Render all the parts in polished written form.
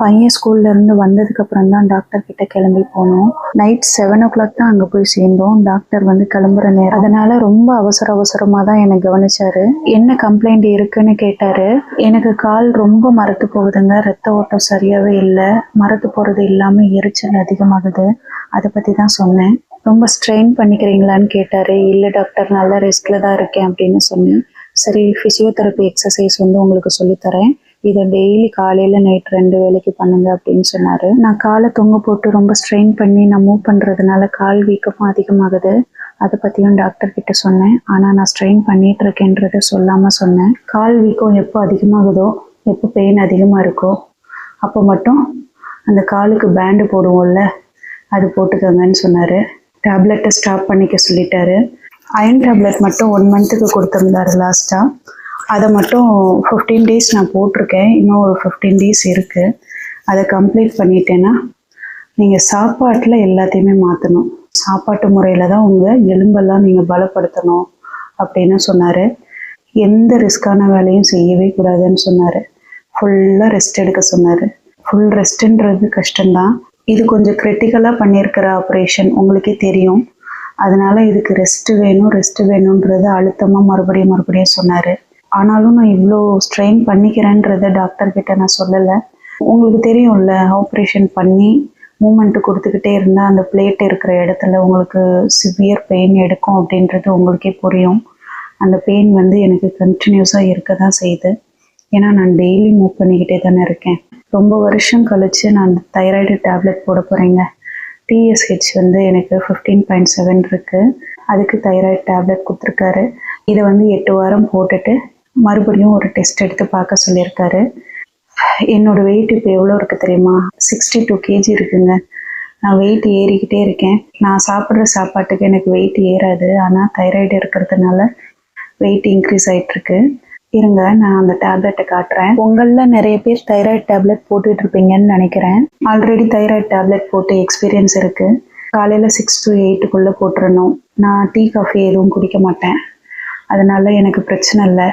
பையன் ஸ்கூல்லேருந்து வந்ததுக்கப்புறம் தான் டாக்டர் கிட்ட கிளம்பி போனோம். நைட் 7 o'clock தான் அங்கே போய் சேர்ந்தோம். டாக்டர் வந்து கிளம்புற நேரம், அதனால ரொம்ப அவசரமாக தான் என்னை கவனிச்சாரு. என்ன கம்ப்ளைண்ட் இருக்குன்னு கேட்டாரு. எனக்கு கால் ரொம்ப மரத்து போகுதுங்க, ரத்த ஓட்டம் சரியாகவே இல்லை, மரத்து போகிறது இல்லாமல் எரிச்சல் அதிகமாகுது, அதை பற்றி தான் சொன்னேன். ரொம்ப ஸ்ட்ரெயின் பண்ணிக்கிறீங்களான்னு கேட்டார். இல்லை டாக்டர், நல்லா ரெஸ்ட்டில் தான் இருக்கேன் அப்படின்னு சொன்னேன். சரி, ஃபிசியோதெரப்பி எக்ஸசைஸ் வந்து உங்களுக்கு சொல்லித்தரேன், இதை டெய்லி காலையில் நைட் 2 வேளைக்கு பண்ணுங்க அப்படின்னு சொன்னார். நான் காலை தொங்க போட்டு ரொம்ப ஸ்ட்ரெயின் பண்ணி நான் மூவ் பண்ணுறதுனால கால் வீக்கமும் அதிகமாகுது, அதை பற்றியும் டாக்டர் கிட்ட சொன்னேன். ஆனால் நான் ஸ்ட்ரெயின் பண்ணிட்டு இருக்கேன்றதை சொல்லாமல் சொன்னேன். கால் வீக்கம் எப்போ அதிகமாகுதோ, எப்போ பெயின் அதிகமாக இருக்கோ அப்போ மட்டும் அந்த காலுக்கு பேண்டு போடுவோம்ல, அது போட்டுக்கோங்கன்னு சொன்னார். டேப்லெட்டை ஸ்டாப் பண்ணிக்க சொல்லிட்டாரு. அயன் டேப்லெட் மட்டும் 1 monthக்கு கொடுத்துருந்தாரு லாஸ்ட்டாக. அதை மட்டும் 15 days நான் போட்டிருக்கேன். இன்னும் ஒரு 15 days இருக்குது. அதை கம்ப்ளீட் பண்ணிட்டேன்னா நீங்கள் சாப்பாட்டில் எல்லாத்தையுமே மாற்றணும். சாப்பாட்டு முறையில் தான் உங்கள் எலும்பெல்லாம் நீங்கள் பலப்படுத்தணும் அப்படின்னு சொன்னார். எந்த ரிஸ்க்கான வேலையும் செய்யவே கூடாதுன்னு சொன்னார். ஃபுல்லாக ரெஸ்ட் எடுக்க சொன்னார். ஃபுல் ரெஸ்ட்டுன்றது கஷ்டம்தான். இது கொஞ்சம் கிரிட்டிக்கலாக பண்ணியிருக்கிற ஆப்ரேஷன், உங்களுக்கே தெரியும். அதனால் இதுக்கு ரெஸ்ட்டு வேணுன்றதை அழுத்தமாக மறுபடியும் சொன்னார். ஆனாலும் நான் இவ்வளோ ஸ்ட்ரெயின் பண்ணிக்கிறேன்றதை டாக்டர்கிட்ட நான் சொல்லலை. உங்களுக்கு தெரியும்ல, ஆப்ரேஷன் பண்ணி மூமெண்ட்டு கொடுத்துக்கிட்டே இருந்தால் அந்த பிளேட் இருக்கிற இடத்துல உங்களுக்கு சிவியர் பெயின் எடுக்கும் அப்படின்றது உங்களுக்கே புரியும். அந்த பெயின் வந்து எனக்கு கண்டினியூஸாக இருக்க தான் செய்யுது. ஏன்னா நான் டெய்லி மூவ் பண்ணிக்கிட்டே தானே இருக்கேன். ரொம்ப வருஷம் கழித்து நான் தைராய்டு டேப்லெட் போட போகிறேங்க. TSH வந்து எனக்கு 15.7 இருக்குது. அதுக்கு தைராய்டு டேப்லெட் கொடுத்துருக்காரு. இதை வந்து 8 வாரம் போட்டுட்டு மறுபடியும் ஒரு டெஸ்ட் எடுத்து பார்க்க சொல்லியிருக்காரு. என்னோடய வெயிட் இப்போ எவ்வளோ இருக்குது தெரியுமா? 62 kg இருக்குங்க. நான் வெயிட் ஏறிக்கிட்டே இருக்கேன். நான் சாப்பிட்ற சாப்பாட்டுக்கு எனக்கு வெயிட் ஏறாது, ஆனால் தைராய்டு இருக்கிறதுனால வெயிட் இன்க்ரீஸ் ஆகிட்டுருக்கு. இருங்க, நான் அந்த டேப்லெட்டை காட்டுறேன். உங்களில் நிறைய பேர் தைராய்டு டேப்லெட் போட்டுட்டு இருப்பீங்கன்னு நினைக்கிறேன். ஆல்ரெடி தைராய்டு டேப்லெட் போட்டு எக்ஸ்பீரியன்ஸ் இருக்குது. காலையில் 6 to 8க்குள்ளே போட்டுறணும். நான் டீ காஃபி எதுவும் குடிக்க மாட்டேன், அதனால் எனக்கு பிரச்சனை இல்லை.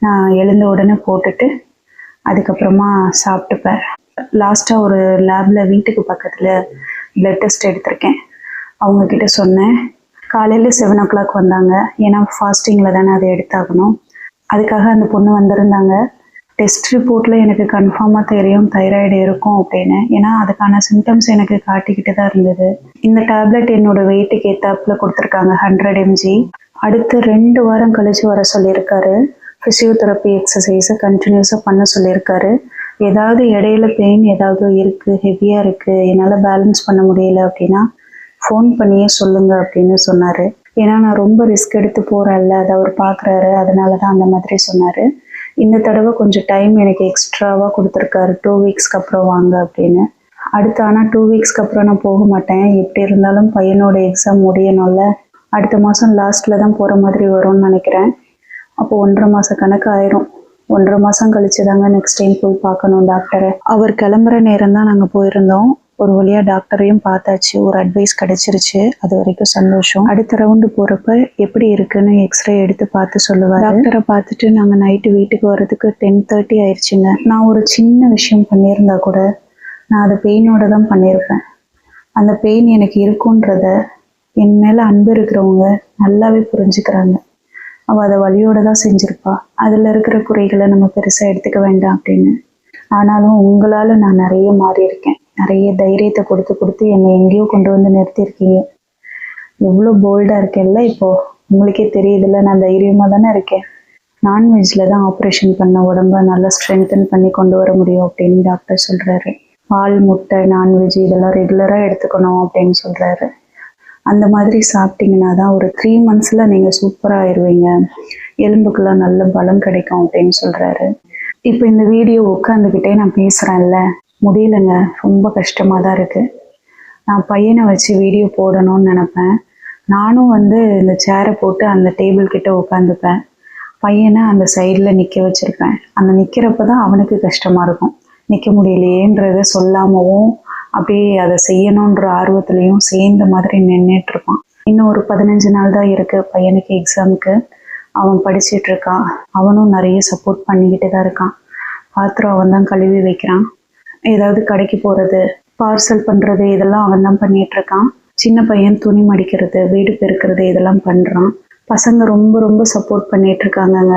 நான் எழுந்த உடனே போட்டுட்டு அதுக்கப்புறமா சாப்பிட்டுப்பேன். லாஸ்ட்டாக ஒரு லேபில் வீட்டுக்கு பக்கத்தில் பிளட் டெஸ்ட் எடுத்திருக்கேன். அவங்கக்கிட்ட சொன்னேன். காலையில் 7 o'clock வந்தாங்க. ஏன்னா ஃபாஸ்டிங்கில் தானே அதை எடுத்தாகணும். அதுக்காக அந்த பொண்ணு வந்திருந்தாங்க. டெஸ்ட் ரிப்போர்ட்டில் எனக்கு கன்ஃபார்மாக தெரியும் தைராய்டு இருக்கும் அப்படின்னு. ஏன்னா அதுக்கான சிம்டம்ஸ் எனக்கு காட்டிக்கிட்டு தான் இருந்தது. இந்த டேப்லெட் என்னோடய வெயிட்டுக்கு ஏற்றாப்புல கொடுத்துருக்காங்க, 100 mg. அடுத்து 2 வாரம் கழித்து வர சொல்லியிருக்காரு. ஃபிசியோதெரப்பி எக்ஸசைஸை கண்டினியூஸாக பண்ண சொல்லியிருக்காரு. ஏதாவது இடையில பெயின் ஏதாவது இருக்குது, ஹெவியாக இருக்குது, என்னால் பேலன்ஸ் பண்ண முடியல அப்படின்னா ஃபோன் பண்ணியே சொல்லுங்கள் அப்படின்னு சொன்னார். ஏன்னா நான் ரொம்ப ரிஸ்க் எடுத்து போகிறேன்ல, அதை அவர் பார்க்குறாரு, அதனால தான் அந்த மாதிரி சொன்னார். இந்த தடவை கொஞ்சம் டைம் எனக்கு எக்ஸ்ட்ராவாக கொடுத்துருக்காரு. 2 weeksக்கு அப்புறம் வாங்க அப்படின்னு. அடுத்து ஆனால் 2 weeksக்கு அப்புறம் நான் போக மாட்டேன். எப்படி இருந்தாலும் பையனோட எக்ஸாம் முடியணும்ல. அடுத்த மாதம் லாஸ்ட்டில் தான் போகிற மாதிரி வரும்னு நினைக்கிறேன். அப்போ 1.5 மாத கணக்கு ஆயிரும். 1.5 மாதம் கழிச்சு தாங்க நெக்ஸ்ட் டைம் போய் பார்க்கணும் டாக்டரை. அவர் கிளம்புற நேரம் தான் நாங்கள் போயிருந்தோம். ஒரு வழியாக டாக்டரையும் பார்த்தாச்சு, ஒரு அட்வைஸ் கிடச்சிருச்சு. அது வரைக்கும் சந்தோஷம். அடுத்த ரவுண்டு போகிறப்ப எப்படி இருக்குன்னு எக்ஸ்ரே எடுத்து பார்த்து சொல்லுவார். டாக்டரை பார்த்துட்டு நாங்கள் நைட்டு வீட்டுக்கு வர்றதுக்கு 10:30 ஆயிடுச்சுங்க. நான் ஒரு சின்ன விஷயம் பண்ணியிருந்தா கூட நான் அதை பெயினோட தான் பண்ணியிருப்பேன். அந்த பெயின் எனக்கு இருக்குன்றத என் மேலே அன்பு இருக்கிறவங்க நல்லாவே புரிஞ்சுக்கிறாங்க. அவள் அதை வலியோடு தான் செஞ்சுருப்பா, அதில் இருக்கிற குறைகளை நம்ம பெருசாக எடுத்துக்க வேண்டாம் அப்படின்னு. ஆனாலும் உங்களால் நான் நிறைய மாறி இருக்கேன். நிறைய தைரியத்தை கொடுத்து என்னை எங்கேயோ கொண்டு வந்து நிறுத்தியிருக்கீங்க. எவ்வளோ போல்டாக இருக்கேன்ல இப்போது, உங்களுக்கே தெரியுதுல்ல, நான் தைரியமாக தானே இருக்கேன். நான்வெஜ்ஜில் தான் ஆப்ரேஷன் பண்ண உடம்ப நல்லா ஸ்ட்ரென்தன் பண்ணி கொண்டு வர முடியும் அப்படின்னு டாக்டர் சொல்கிறாரு. பால், முட்டை, நான்வெஜ் இதெல்லாம் ரெகுலராக எடுத்துக்கணும் அப்படின்னு சொல்கிறாரு. அந்த மாதிரி சாப்பிட்டீங்கன்னா தான் ஒரு 3 monthsல நீங்கள் சூப்பராக ஆயிடுவீங்க, எலும்புக்கெல்லாம் நல்ல பலம் கிடைக்கும் அப்படின்னு சொல்கிறாரு. இப்போ இந்த வீடியோ உட்காந்துக்கிட்டே நான் பேசுகிறேன்ல, முடியலைங்க, ரொம்ப கஷ்டமாக தான் இருக்குது. நான் பையனை வச்சு வீடியோ போடணும்னு நினப்பேன். நானும் வந்து இந்த சேரை போட்டு அந்த டேபிள் கிட்ட உட்காந்துப்பேன். பையனை அந்த சைடில் நிற்க வச்சுருப்பேன். அந்த நிற்கிறப்ப தான் அவனுக்கு கஷ்டமாக இருக்கும். நிற்க முடியலையேன்றதை சொல்லாமவும் அப்படியே அதை செய்யணுன்ற ஆர்வத்துலேயும் சேர்ந்த மாதிரி நின்றுட்டுருப்பான். இன்னும் ஒரு 15 நாள் தான் இருக்குது பையனுக்கு எக்ஸாமுக்கு. அவன் படிச்சுட்டு இருக்கான். அவனும் நிறைய சப்போர்ட் பண்ணிக்கிட்டு தான் இருக்கான். பாத்திரம் அவன் தான் கழுவி வைக்கிறான். ஏதாவது கடைக்கு போகிறது, பார்சல் பண்ணுறது, இதெல்லாம் அவன் தான் பண்ணிகிட்ருக்கான். சின்ன பையன் துணி மடிக்கிறது, வீடு பெருக்கிறது, இதெல்லாம் பண்ணுறான். பசங்க ரொம்ப ரொம்ப சப்போர்ட் பண்ணிகிட்ருக்காங்கங்க.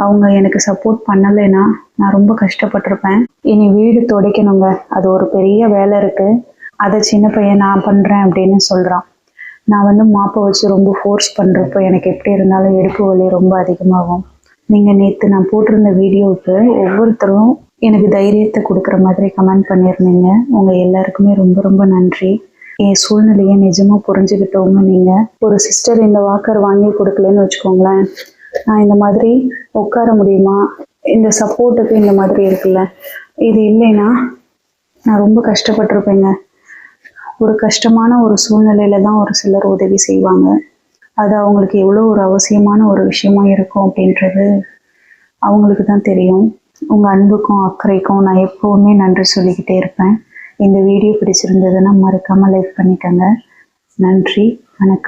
அவங்க எனக்கு சப்போர்ட் பண்ணலைன்னா நான் ரொம்ப கஷ்டப்பட்டிருப்பேன். இனி வீடு துடைக்கணுங்க, அது ஒரு பெரிய வேலை இருக்குது. அதை சின்ன பையன் நான் பண்ணுறேன் அப்படின்னு சொல்கிறான். நான் வந்து மாப்பை வச்சு ரொம்ப ஃபோர்ஸ் பண்ணுறப்போ எனக்கு எப்படி இருந்தாலும் இடுப்பு வலி ரொம்ப அதிகமாகும். நீங்கள் நேற்று நான் போட்டிருந்த வீடியோவுக்கு ஒவ்வொருத்தரும் எனக்கு தைரியத்தை கொடுக்குற மாதிரி கமெண்ட் பண்ணியிருந்தீங்க. உங்கள் எல்லாருக்குமே ரொம்ப ரொம்ப நன்றி. என் சூழ்நிலையை நிஜமாக புரிஞ்சுக்கிட்டவங்க நீங்கள். ஒரு சிஸ்டர் இந்த வாக்கர் வாங்கி கொடுக்கலன்னு வச்சுக்கோங்களேன், நான் இந்த மாதிரி உட்கார முடியுமா? இந்த சப்போர்ட்டுக்கு இந்த மாதிரி இருக்குல்ல, இது இல்லைன்னா நான் ரொம்ப கஷ்டப்பட்டிருப்பேங்க. ஒரு கஷ்டமான ஒரு சூழ்நிலையில தான் ஒரு சிலர் உதவி செய்வாங்க. அது அவங்களுக்கு எவ்வளோ ஒரு அவசியமான ஒரு விஷயமா இருக்கும் அப்படின்றது அவங்களுக்கு தான் தெரியும். உங்கள் அன்புக்கும் அக்கறைக்கும் நான் எப்போவுமே நன்றி சொல்லிக்கிட்டே இருப்பேன். இந்த வீடியோ பிடிச்சிருந்ததுன்னா மறக்காமல் லைக் பண்ணிக்கோங்க. நன்றி, வணக்கம்.